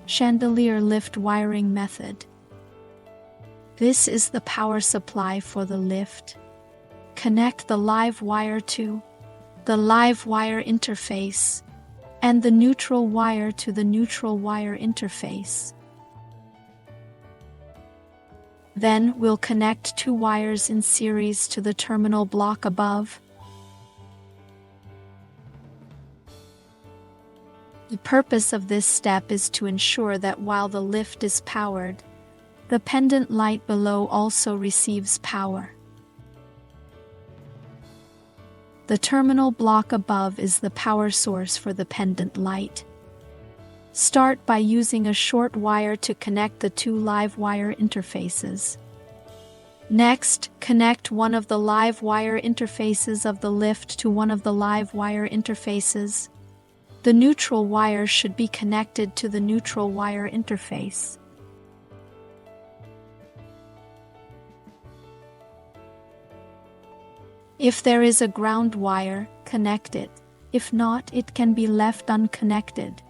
Chandelier lift wiring method. This is the power supply for the lift. Connect the live wire to the live wire interface and the neutral wire to the neutral wire interface. Then we'll connect 2 wires in series to the terminal block above. The purpose of this step is to ensure that while the lift is powered, the pendant light below also receives power. The terminal block above is the power source for the pendant light. Start by using a short wire to connect the 2 live wire interfaces. Next, connect one of the live wire interfaces of the lift to one of the live wire interfaces. The neutral wire should be connected to the neutral wire interface. If there is a ground wire, connect it. If not, it can be left unconnected.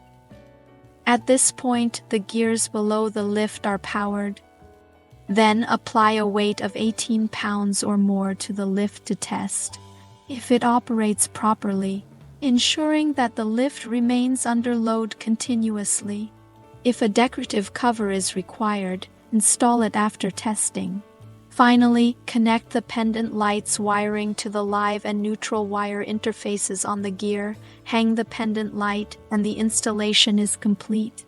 At this point, the gears below the lift are powered. Then apply a weight of 18 pounds or more to the lift to test if it operates properly, ensuring that the lift remains under load continuously. If a decorative cover is required, install it after testing. Finally, connect the pendant light's wiring to the live and neutral wire interfaces on the gear, hang the pendant light, and the installation is complete.